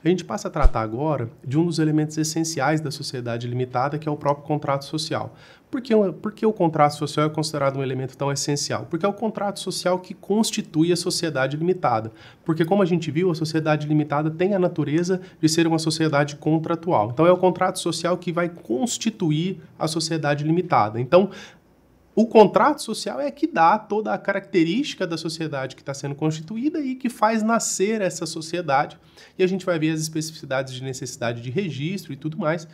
A gente passa a tratar agora de um dos elementos essenciais da sociedade limitada, que é o próprio contrato social. Por que o contrato social é considerado um elemento tão essencial? Porque é o contrato social que constitui a sociedade limitada. Porque, como a gente viu, a sociedade limitada tem a natureza de ser uma sociedade contratual. Então, é o contrato social que vai constituir a sociedade limitada. Então, o contrato social é que dá toda a característica da sociedade que está sendo constituída e que faz nascer essa sociedade. E a gente vai ver as especificidades de necessidade de registro e tudo mais,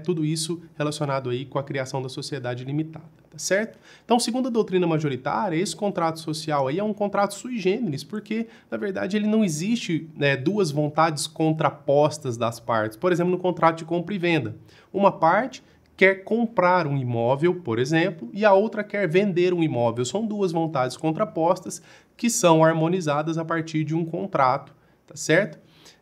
tudo isso relacionado aí com a criação da sociedade limitada, tá certo? Então, segundo a doutrina majoritária, esse contrato social aí é um contrato sui generis, porque, na verdade, ele não existe duas vontades contrapostas das partes. Por exemplo, no contrato de compra e venda. Uma parte quer comprar um imóvel, por exemplo, e a outra quer vender um imóvel. São duas vontades contrapostas que são harmonizadas a partir de um contrato, tá certo?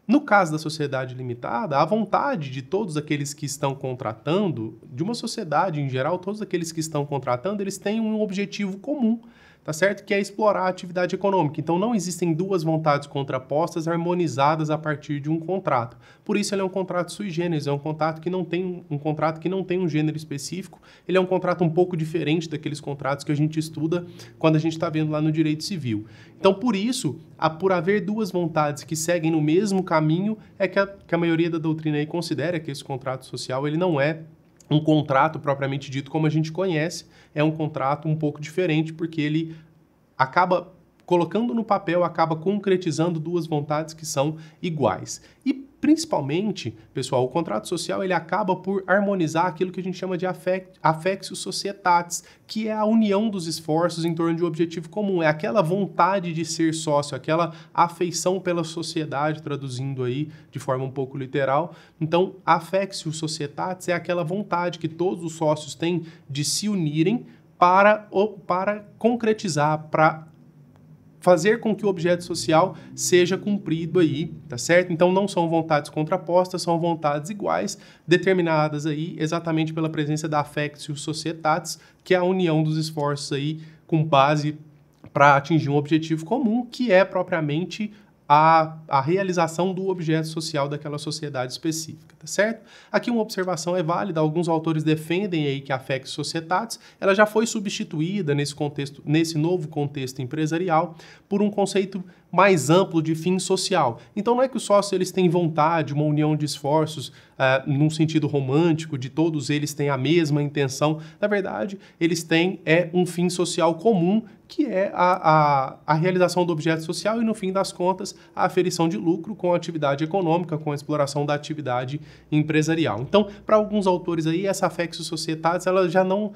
No caso da sociedade limitada, a vontade de todos aqueles que estão contratando, de uma sociedade em geral, todos aqueles que estão contratando, eles têm um objetivo comum, tá certo? Que é explorar a atividade econômica. Então, não existem duas vontades contrapostas harmonizadas a partir de um contrato. Por isso, ele é um contrato sui generis, é um contrato que não tem um gênero específico. Ele é um contrato um pouco diferente daqueles contratos que a gente estuda quando a gente está vendo lá no direito civil. Então, por isso, por haver duas vontades que seguem no mesmo caminho, é que a maioria da doutrina aí considera que esse contrato social ele não é um contrato propriamente dito como a gente conhece, é um contrato um pouco diferente, porque ele acaba colocando no papel, acaba concretizando duas vontades que são iguais. E, principalmente, pessoal, o contrato social ele acaba por harmonizar aquilo que a gente chama de affectio societatis, que é a união dos esforços em torno de um objetivo comum. É aquela vontade de ser sócio, aquela afeição pela sociedade, traduzindo aí de forma um pouco literal. Então, affectio societatis é aquela vontade que todos os sócios têm de se unirem para concretizar, para fazer com que o objeto social seja cumprido aí, tá certo? Então não são vontades contrapostas, são vontades iguais, determinadas aí exatamente pela presença da affectio societatis, que é a união dos esforços aí com base para atingir um objetivo comum, que é propriamente a realização do objeto social daquela sociedade específica, tá certo? Aqui uma observação é válida, alguns autores defendem aí que a affectio societatis, ela já foi substituída nesse novo contexto empresarial por um conceito mais amplo de fim social. Então não é que os sócios eles têm vontade, uma união de esforços num sentido romântico, de todos eles têm a mesma intenção. Na verdade, eles têm um fim social comum, que é a realização do objeto social e, no fim das contas, a aferição de lucro com a atividade econômica, com a exploração da atividade empresarial. Então, para alguns autores aí, essa affectio societatis, ela já não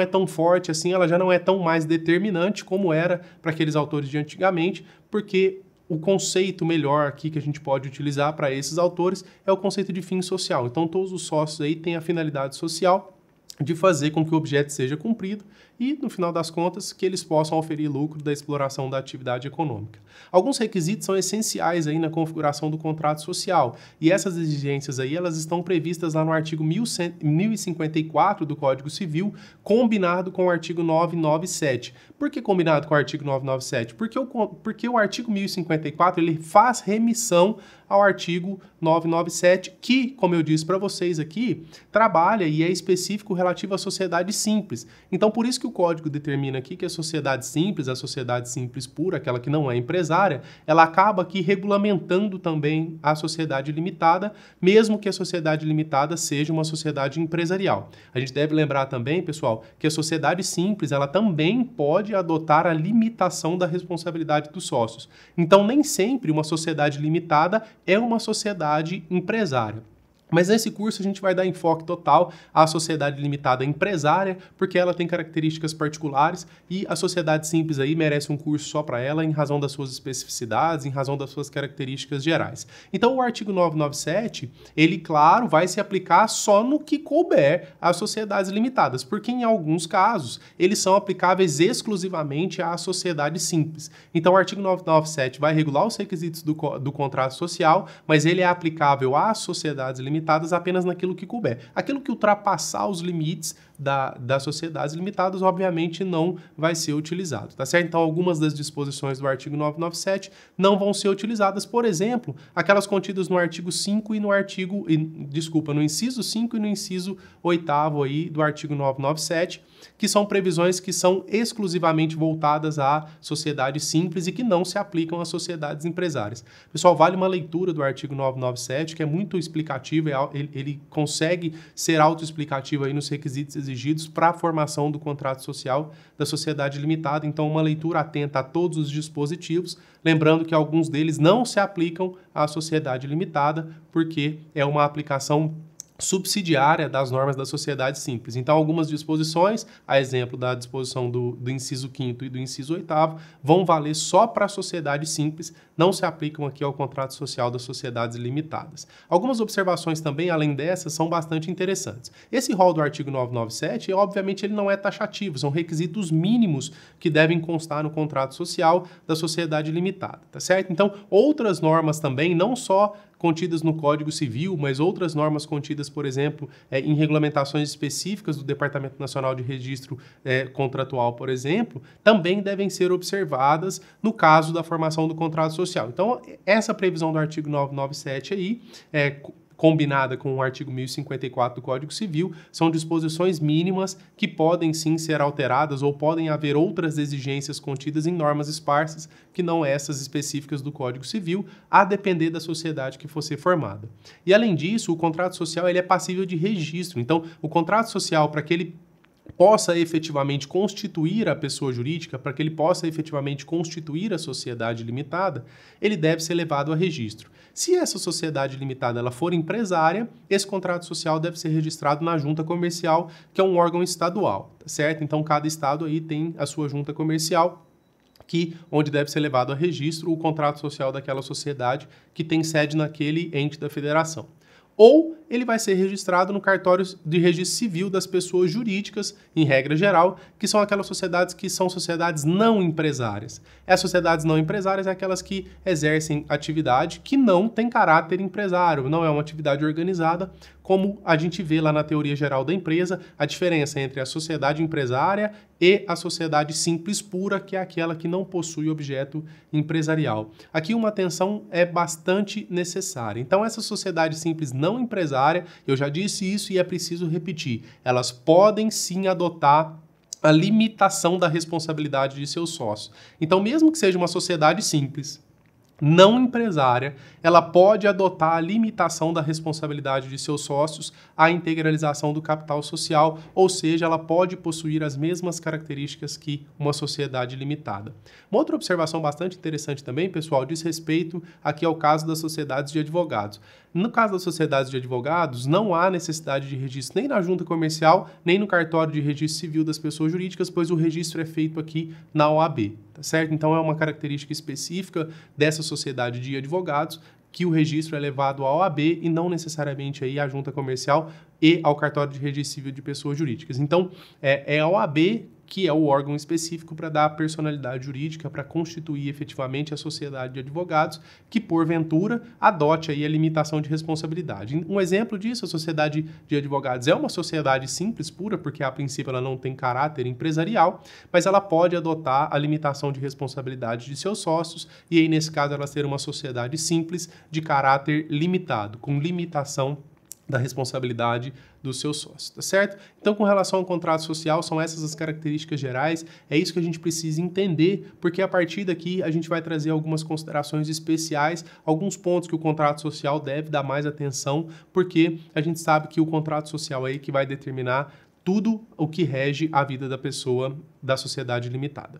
é tão forte assim, ela já não é tão mais determinante como era para aqueles autores de antigamente, porque o conceito melhor aqui que a gente pode utilizar para esses autores é o conceito de fim social. Então, todos os sócios aí têm a finalidade social de fazer com que o objeto seja cumprido e, no final das contas, que eles possam oferir lucro da exploração da atividade econômica. Alguns requisitos são essenciais aí na configuração do contrato social, e essas exigências aí, elas estão previstas lá no artigo 1054 do Código Civil, combinado com o artigo 997. Por que combinado com o artigo 997? Porque o artigo 1054, ele faz remissão ao artigo 997, que, como eu disse para vocês aqui, trabalha e é específico relativo à sociedade simples. Então, por isso que o Código determina aqui que a sociedade simples pura, aquela que não é empresária, ela acaba aqui regulamentando também a sociedade limitada, mesmo que a sociedade limitada seja uma sociedade empresarial. A gente deve lembrar também, pessoal, que a sociedade simples, ela também pode adotar a limitação da responsabilidade dos sócios. Então, nem sempre uma sociedade limitada é uma sociedade empresária. Mas nesse curso a gente vai dar enfoque total à sociedade limitada empresária, porque ela tem características particulares e a sociedade simples aí merece um curso só para ela em razão das suas especificidades, em razão das suas características gerais. Então o artigo 997, ele, claro, vai se aplicar só no que couber às sociedades limitadas, porque em alguns casos eles são aplicáveis exclusivamente à sociedade simples. Então o artigo 997 vai regular os requisitos do contrato social, mas ele é aplicável às sociedades limitadas apenas naquilo que couber. Aquilo que ultrapassar os limites, das sociedades limitadas, obviamente não vai ser utilizado, tá certo? Então, algumas das disposições do artigo 997 não vão ser utilizadas, por exemplo, aquelas contidas no artigo 5 e no no inciso 5 e no inciso 8º aí do artigo 997, que são previsões que são exclusivamente voltadas à sociedade simples e que não se aplicam às sociedades empresárias. Pessoal, vale uma leitura do artigo 997, que é muito explicativo, ele consegue ser autoexplicativo aí nos requisitos exigidos para a formação do contrato social da sociedade limitada. Então, uma leitura atenta a todos os dispositivos, lembrando que alguns deles não se aplicam à sociedade limitada, porque é uma aplicação subsidiária das normas da sociedade simples. Então, algumas disposições, a exemplo da disposição do inciso 5º e do inciso 8º, vão valer só para a sociedade simples, não se aplicam aqui ao contrato social das sociedades limitadas. Algumas observações também, além dessas, são bastante interessantes. Esse rol do artigo 997, obviamente, ele não é taxativo, são requisitos mínimos que devem constar no contrato social da sociedade limitada, tá certo? Então, outras normas também, não só contidas no Código Civil, mas outras normas contidas, por exemplo, em regulamentações específicas do Departamento Nacional de Registro Contratual, por exemplo, também devem ser observadas no caso da formação do contrato social. Então, essa previsão do artigo 997 aí, combinada com o artigo 1054 do Código Civil, são disposições mínimas que podem sim ser alteradas ou podem haver outras exigências contidas em normas esparsas que não essas específicas do Código Civil, a depender da sociedade que for ser formada. E além disso, o contrato social ele é passível de registro. Então, o contrato social, para que ele possa efetivamente constituir a pessoa jurídica, para que ele possa efetivamente constituir a sociedade limitada, ele deve ser levado a registro. Se essa sociedade limitada ela for empresária, esse contrato social deve ser registrado na junta comercial, que é um órgão estadual, tá certo? Então, cada estado aí tem a sua junta comercial, onde deve ser levado a registro o contrato social daquela sociedade que tem sede naquele ente da federação. Ou ele vai ser registrado no cartório de registro civil das pessoas jurídicas, em regra geral, que são aquelas sociedades que são sociedades não empresárias. As sociedades não empresárias é aquelas que exercem atividade que não tem caráter empresário, não é uma atividade organizada, como a gente vê lá na teoria geral da empresa, a diferença entre a sociedade empresária e a sociedade simples pura, que é aquela que não possui objeto empresarial. Aqui uma atenção é bastante necessária. Então, essa sociedade simples não empresária, eu já disse isso e é preciso repetir, elas podem sim adotar a limitação da responsabilidade de seus sócios. Então, mesmo que seja uma sociedade simples, não empresária, ela pode adotar a limitação da responsabilidade de seus sócios à integralização do capital social, ou seja, ela pode possuir as mesmas características que uma sociedade limitada. Uma outra observação bastante interessante também, pessoal, diz respeito aqui ao caso das sociedades de advogados. No caso das sociedades de advogados, não há necessidade de registro nem na junta comercial, nem no cartório de registro civil das pessoas jurídicas, pois o registro é feito aqui na OAB, tá certo? Então, é uma característica específica dessa sociedade de advogados que o registro é levado à OAB e não necessariamente aí à junta comercial e ao cartório de registro civil de pessoas jurídicas. Então, é a OAB que é o órgão específico para dar personalidade jurídica, para constituir efetivamente a sociedade de advogados, que porventura adote aí a limitação de responsabilidade. Um exemplo disso, a sociedade de advogados é uma sociedade simples, pura, porque a princípio ela não tem caráter empresarial, mas ela pode adotar a limitação de responsabilidade de seus sócios, e aí nesse caso ela ser uma sociedade simples de caráter limitado, com limitação da responsabilidade dos seus sócios, tá certo? Então, com relação ao contrato social, são essas as características gerais, é isso que a gente precisa entender, porque a partir daqui a gente vai trazer algumas considerações especiais, alguns pontos que o contrato social deve dar mais atenção, porque a gente sabe que o contrato social é aí que vai determinar tudo o que rege a vida da pessoa da sociedade limitada.